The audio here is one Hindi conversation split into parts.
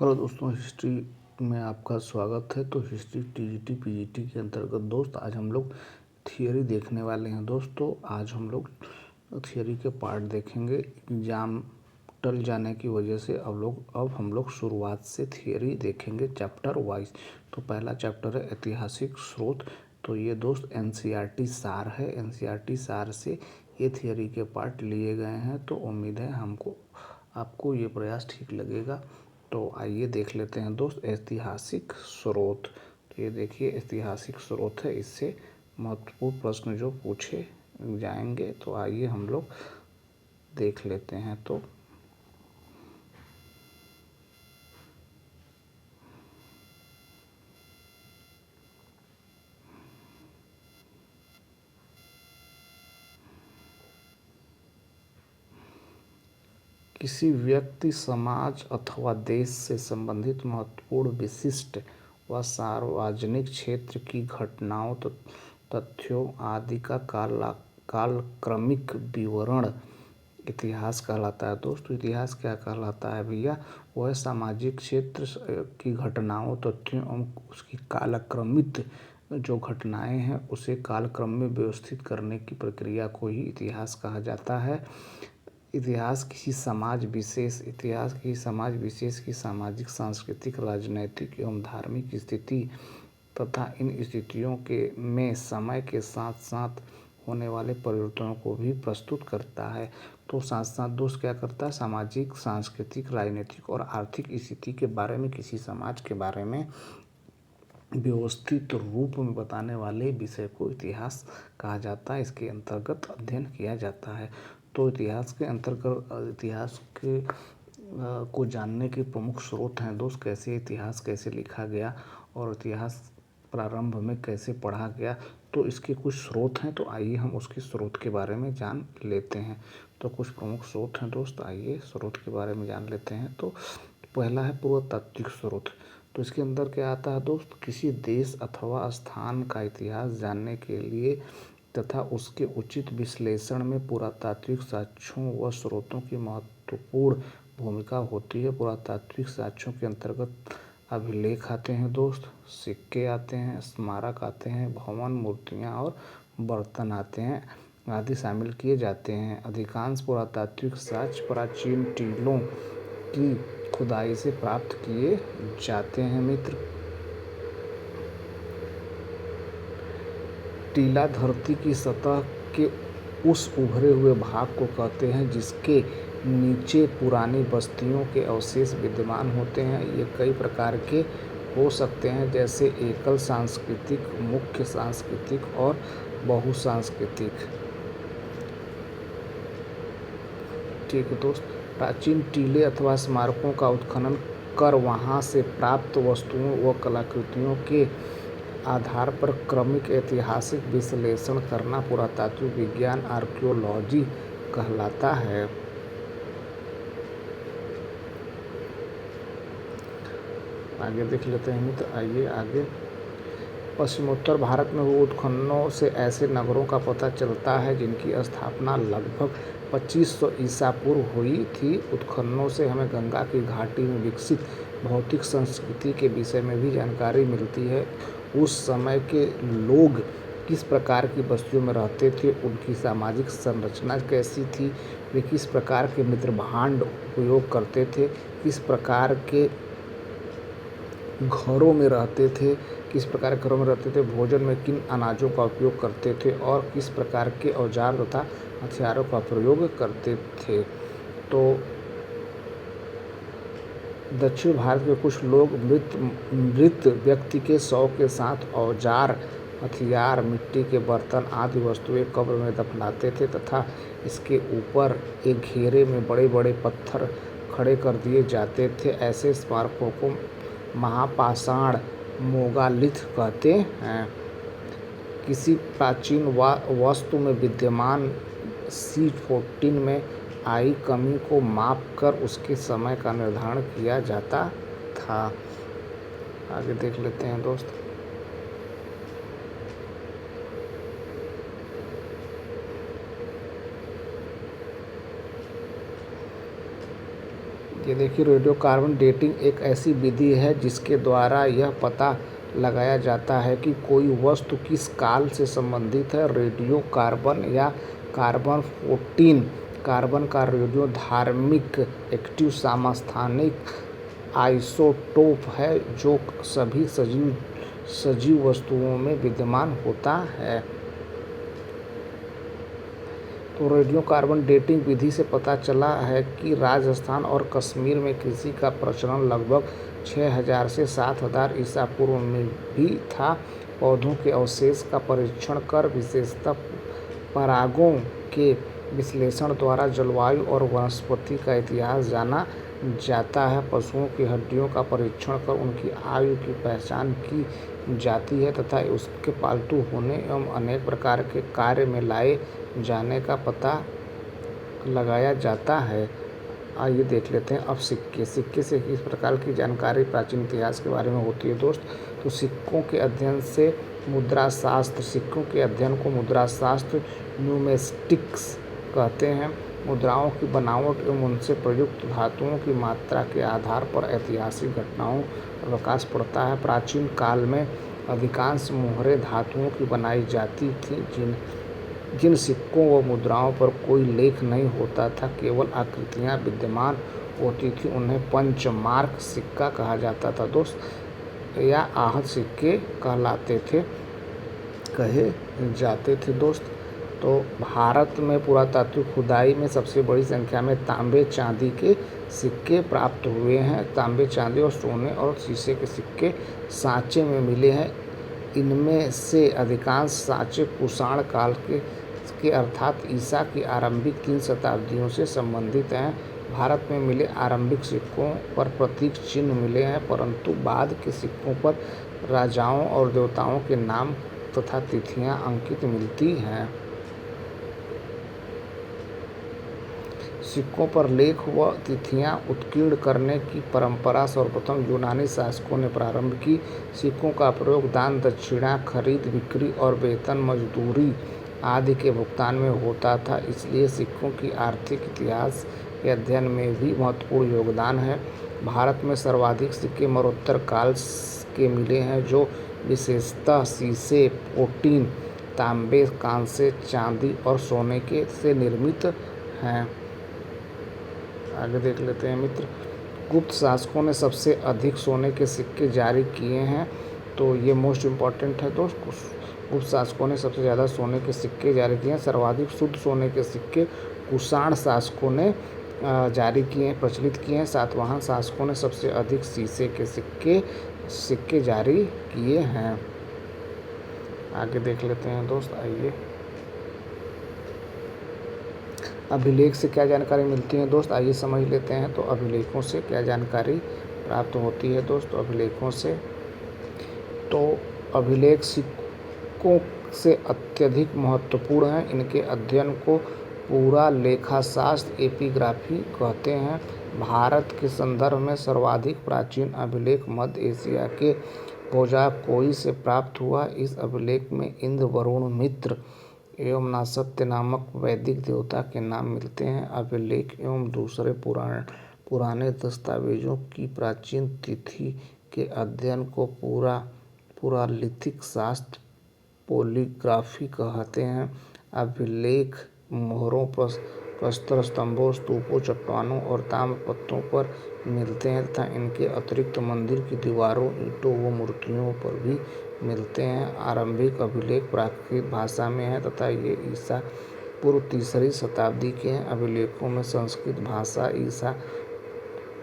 हेलो दोस्तों, हिस्ट्री में आपका स्वागत है। तो हिस्ट्री टीजीटी पीजीटी के अंतर्गत दोस्त आज हम लोग थियरी देखने वाले हैं। दोस्तों आज हम लोग थियरी के पार्ट देखेंगे। एग्जाम टल जाने की वजह से अब हम लोग शुरुआत से थियरी देखेंगे चैप्टर वाइज। तो पहला चैप्टर है ऐतिहासिक स्रोत। तो ये दोस्त एनसीईआरटी सार है। एनसीईआरटी सार से ये थियरी के पार्ट लिए गए हैं। तो उम्मीद है आपको ये प्रयास ठीक लगेगा। तो आइए देख लेते हैं दोस्त ऐतिहासिक स्रोत। तो ये देखिए ऐतिहासिक स्रोत है, इससे महत्वपूर्ण प्रश्न जो पूछे जाएंगे। तो आइए हम लोग देख लेते हैं। तो किसी व्यक्ति, समाज अथवा देश से संबंधित महत्वपूर्ण, विशिष्ट व सार्वजनिक क्षेत्र की घटनाओं, तथ्यों आदि का कालक्रमिक विवरण इतिहास कहलाता है। दोस्तों इतिहास क्या कहलाता है भैया? वह सामाजिक क्षेत्र की घटनाओं, तथ्यों एवं उसकी कालक्रमित जो घटनाएं हैं उसे कालक्रम में व्यवस्थित करने की प्रक्रिया को ही इतिहास कहा जाता है। इतिहास किसी समाज विशेष की सामाजिक, सांस्कृतिक, राजनैतिक एवं धार्मिक स्थिति तथा इन स्थितियों में समय के साथ साथ होने वाले परिवर्तनों को भी प्रस्तुत करता है। तो साथ साथ दोस्त क्या करता है? सामाजिक, सांस्कृतिक, राजनीतिक और आर्थिक स्थिति के बारे में, किसी समाज के बारे में व्यवस्थित रूप में बताने वाले विषय को इतिहास कहा जाता है। इसके अंतर्गत अध्ययन किया जाता है। तो इतिहास के अंतर्गत इतिहास के को जानने के प्रमुख स्रोत हैं दोस्त। कैसे लिखा गया और इतिहास प्रारंभ में कैसे पढ़ा गया, तो इसके कुछ स्रोत हैं। तो आइए हम उसके स्रोत के बारे में जान लेते हैं। तो कुछ प्रमुख स्रोत हैं दोस्त, आइए स्रोत के बारे में जान लेते हैं। तो पहला है पुरातात्विक स्रोत। तो इसके अंदर क्या आता है दोस्त? किसी देश अथवा स्थान का इतिहास जानने के लिए तथा उसके उचित विश्लेषण में पुरातात्विक साक्ष्यों व स्रोतों की महत्वपूर्ण भूमिका होती है। पुरातात्विक साक्ष्यों के अंतर्गत अभिलेख आते हैं दोस्त, सिक्के आते हैं, स्मारक आते हैं, भवन, मूर्तियाँ और बर्तन आते हैं आदि शामिल किए जाते हैं। अधिकांश पुरातात्विक साक्ष्य प्राचीन टीलों की खुदाई से प्राप्त किए जाते हैं मित्र। टीला धरती की सतह के उस उभरे हुए भाग को कहते हैं जिसके नीचे पुरानी बस्तियों के अवशेष विद्यमान होते हैं। ये कई प्रकार के हो सकते हैं, जैसे एकल सांस्कृतिक, मुख्य सांस्कृतिक और बहुसांस्कृतिक। ठीक है दोस्त, प्राचीन टीले अथवा स्मारकों का उत्खनन कर वहां से प्राप्त वस्तुओं व कलाकृतियों के आधार पर क्रमिक ऐतिहासिक विश्लेषण करना पुरातात्विक विज्ञान, आर्कियोलॉजी कहलाता है। आगे देख लेते हैं मित्र, आइए आगे। पश्चिमोत्तर भारत में हुए उत्खननों से ऐसे नगरों का पता चलता है जिनकी स्थापना लगभग 2500 ईसा पूर्व हुई थी। उत्खननों से हमें गंगा की घाटी में विकसित भौतिक संस्कृति के विषय में भी जानकारी मिलती है। उस समय के लोग किस प्रकार की बस्तियों में रहते थे, उनकी सामाजिक संरचना कैसी थी, वे किस प्रकार के मित्र भांड उपयोग करते थे, किस प्रकार के घरों में रहते थे, भोजन में किन अनाजों का उपयोग करते थे और किस प्रकार के औजार तथा हथियारों का प्रयोग करते थे। तो दक्षिण भारत के कुछ लोग मृत व्यक्ति के शव के साथ औजार, हथियार, मिट्टी के बर्तन आदि वस्तुएं कब्र में दफनाते थे तथा इसके ऊपर एक घेरे में बड़े बड़े पत्थर खड़े कर दिए जाते थे। ऐसे स्मारकों को महापाषाण, मेगालिथ कहते हैं। किसी प्राचीन वस्तु में विद्यमान C14 में आई कमी को माप कर उसके समय का निर्धारण किया जाता था। आगे देख लेते हैं दोस्त। ये देखिए, रेडियोकार्बन डेटिंग एक ऐसी विधि है जिसके द्वारा यह पता लगाया जाता है कि कोई वस्तु किस काल से संबंधित है। रेडियोकार्बन या कार्बन-14 कार्बन का रेडियोधार्मिक एक्टिव समस्थानिक आइसोटोप है जो सभी सजीव वस्तुओं में विद्यमान होता है। तो रेडियोकार्बन डेटिंग विधि से पता चला है कि राजस्थान और कश्मीर में कृषि का प्रचलन लगभग 6000 से 7000 ईसा पूर्व में भी था। पौधों के अवशेष का परीक्षण कर विशेषतः परागों के विश्लेषण द्वारा जलवायु और वनस्पति का इतिहास जाना जाता है। पशुओं की हड्डियों का परीक्षण कर उनकी आयु की पहचान की जाती है तथा उसके पालतू होने एवं अनेक प्रकार के कार्य में लाए जाने का पता लगाया जाता है। आइए देख लेते हैं अब सिक्के से किस प्रकार की जानकारी प्राचीन इतिहास के बारे में होती है दोस्त। तो सिक्कों के अध्ययन से मुद्रा शास्त्र, सिक्कों के अध्ययन को मुद्रा शास्त्र न्यूमेस्टिक्स कहते हैं। मुद्राओं की बनावट एवं उनसे प्रयुक्त धातुओं की मात्रा के आधार पर ऐतिहासिक घटनाओं पर प्रकाश पड़ता है। प्राचीन काल में अधिकांश मोहरें धातुओं की बनाई जाती थीं जिन सिक्कों व मुद्राओं पर कोई लेख नहीं होता था, केवल आकृतियाँ विद्यमान होती थी, उन्हें पंचमार्क सिक्का कहा जाता था दोस्त, या आहत सिक्के कहे जाते थे दोस्त। तो भारत में पुरातात्विक खुदाई में सबसे बड़ी संख्या में तांबे चांदी के सिक्के प्राप्त हुए हैं। तांबे, चांदी और सोने और शीशे के सिक्के सांचे में मिले हैं। इनमें से अधिकांश सांचे कुषाण काल के अर्थात ईसा की आरंभिक 3 शताब्दियों से संबंधित हैं। भारत में मिले आरंभिक सिक्कों पर प्रतीक चिन्ह मिले हैं, परंतु बाद के सिक्कों पर राजाओं और देवताओं के नाम तथा तिथियां अंकित मिलती हैं। सिक्कों पर लेख व तिथियां उत्कीर्ण करने की परंपरा सर्वप्रथम यूनानी शासकों ने प्रारंभ की। सिक्कों का प्रयोग दान दक्षिणा, खरीद बिक्री और वेतन मजदूरी आदि के भुगतान में होता था, इसलिए सिक्कों की आर्थिक इतिहास के अध्ययन में भी महत्वपूर्ण योगदान है। भारत में सर्वाधिक सिक्के मरणोत्तर काल के मिले हैं जो विशेषतः शीशे, प्लेटिन, तांबे, कांसे, चांदी और सोने के से निर्मित हैं। आगे देख लेते हैं मित्र। गुप्त शासकों ने सबसे अधिक सोने के सिक्के जारी किए हैं, तो ये मोस्ट इम्पॉर्टेंट है दोस्त। गुप्त शासकों ने सबसे ज़्यादा सोने के सिक्के जारी किए हैं। सर्वाधिक शुद्ध सोने के सिक्के कुषाण शासकों ने जारी किए हैं, प्रचलित किए हैं। सातवाहन शासकों ने सबसे अधिक शीशे के सिक्के जारी किए हैं। आगे देख लेते हैं दोस्त, आइए। अभिलेख से क्या जानकारी मिलती है दोस्त, आइए समझ लेते हैं। तो अभिलेखों से क्या जानकारी प्राप्त होती है दोस्त। अभिलेखों से तो अभिलेख सिक्कों से अत्यधिक महत्वपूर्ण हैं। इनके अध्ययन को पूरा लेखाशास्त्र एपिग्राफी कहते हैं। भारत के संदर्भ में सर्वाधिक प्राचीन अभिलेख मध्य एशिया के भोजाकोई से प्राप्त हुआ। इस अभिलेख में इंद्र, वरुण, मित्र एवं नासत्य नामक वैदिक देवता के नाम मिलते हैं। अभिलेख एवं दूसरे पुराने दस्तावेजों की प्राचीन तिथि के अध्ययन को पुरालिथिक शास्त्र पॉलीग्राफी कहते हैं। अभिलेख मोहरों, प्रस्तर स्तंभों, स्तूपों, चट्टानों और ताम्रपत्रों पर मिलते हैं तथा इनके अतिरिक्त मंदिर की दीवारों, ईंटों व मूर्तियों पर भी मिलते हैं। आरंभिक अभिलेख प्राकृत भाषा में हैं तथा ये ईसा पूर्व 3री शताब्दी के हैं। अभिलेखों में संस्कृत भाषा ईसा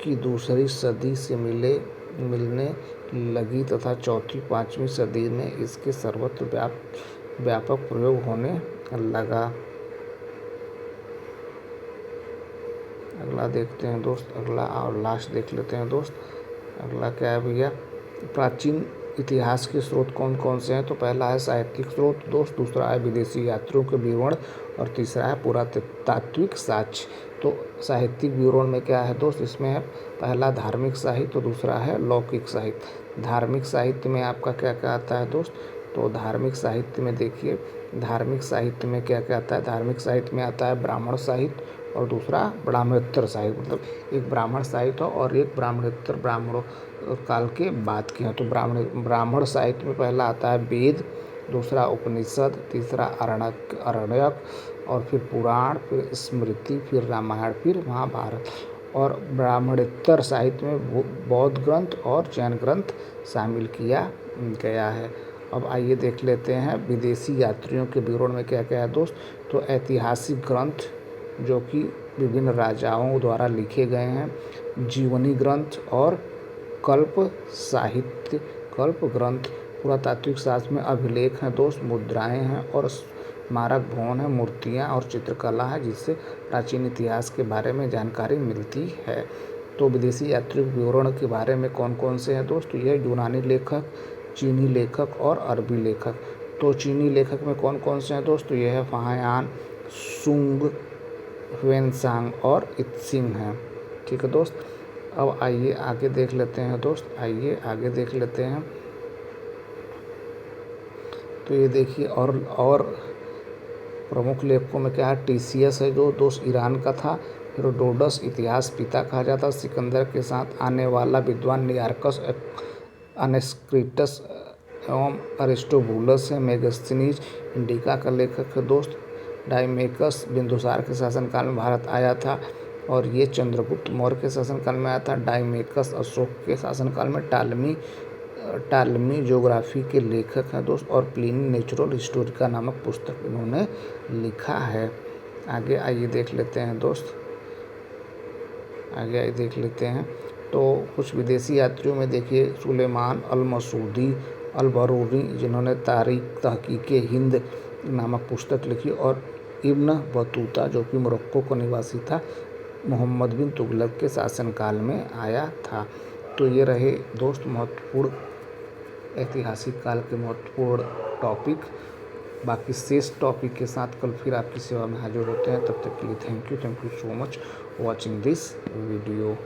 की 2री सदी से मिलने लगी तथा 4वीं-5वीं सदी में इसके सर्वत्र व्यापक प्रयोग होने लगा। अगला देखते हैं दोस्त, अगला और लास्ट देख लेते हैं दोस्त। अगला क्या है भैया, प्राचीन इतिहास के स्रोत कौन कौन से हैं। तो पहला है साहित्यिक स्रोत दोस्त, दूसरा है विदेशी यात्रियों के विवरण और तीसरा है पुरातात्विक साक्ष्य। तो साहित्यिक विवरण में क्या है दोस्त, इसमें है पहला धार्मिक साहित्य, तो दूसरा है लौकिक साहित्य। धार्मिक साहित्य में आपका क्या क्या आता है दोस्त, तो धार्मिक साहित्य में देखिए, धार्मिक साहित्य में क्या क्या आता है। धार्मिक साहित्य में आता है ब्राह्मण साहित्य और दूसरा ब्राह्मणोत्तर साहित्य, मतलब एक ब्राह्मण साहित्य और एक ब्राह्मणोत्तर, ब्राह्मणों काल के बाद के हैं। तो ब्राह्मण साहित्य में पहला आता है वेद, दूसरा उपनिषद, तीसरा आरण्यक और फिर पुराण, फिर स्मृति, फिर रामायण, फिर महाभारत। और ब्राह्मणोत्तर साहित्य में बौद्ध ग्रंथ और जैन ग्रंथ शामिल किया गया है। अब आइए देख लेते हैं विदेशी यात्रियों के विवरण में क्या क्या है दोस्त। तो ऐतिहासिक ग्रंथ जो कि विभिन्न राजाओं द्वारा लिखे गए हैं, जीवनी ग्रंथ और कल्प साहित्य, कल्प ग्रंथ, पुरातात्विक शास्त्र में अभिलेख हैं दोस्त, मुद्राएं हैं और स्मारक भवन है, मूर्तियाँ और चित्रकला है, जिससे प्राचीन इतिहास के बारे में जानकारी मिलती है। तो विदेशी यात्रियों के विवरण के बारे में कौन कौन से हैं दोस्त। तो यह यूनानी लेखक, चीनी लेखक और अरबी लेखक। तो चीनी लेखक में कौन कौन से हैं दोस्त। तो यह है फाहियान, सुंग, ह्वेनसांग और इत्सिंग हैं। ठीक है दोस्त। अब आइए आगे देख लेते हैं दोस्त, आइए आगे देख लेते हैं। तो ये देखिए और प्रमुख लेखकों में क्या है, टीसीएस है जो दोस्त ईरान का था। हेरोडोटस इतिहास पिता कहा जाता है। सिकंदर के साथ आने वाला विद्वान नियार्कस, अनेस्क्रिटस एवं अरिस्टोबुलस है। मेगस्थनीज इंडिका का लेखक है दोस्त। डायमेकस बिंदुसार के शासनकाल में भारत आया था और ये चंद्रगुप्त मौर्य के शासनकाल में आया था। डायमेकस अशोक के शासनकाल में। टालमी ज्योग्राफी के लेखक हैं दोस्त। और प्लिनी नेचुरल हिस्टोरिका नामक पुस्तक इन्होंने लिखा है। आगे आइए देख लेते हैं दोस्त, आगे आइए देख लेते हैं। तो कुछ विदेशी यात्रियों में देखिए सुलेमान अल मसूदी अल बरूनी, जिन्होंने तारीख तहकीक हिंद नामक पुस्तक लिखी, और इब्न बतूता जो कि मोरक्को का निवासी था, मोहम्मद बिन तुगलक के शासनकाल में आया था। तो ये रहे दोस्त महत्वपूर्ण ऐतिहासिक काल के महत्वपूर्ण टॉपिक। बाकी शेष टॉपिक के साथ कल फिर आपकी सेवा में हाजिर होते हैं। तब तक के लिए thank you so much watching this video.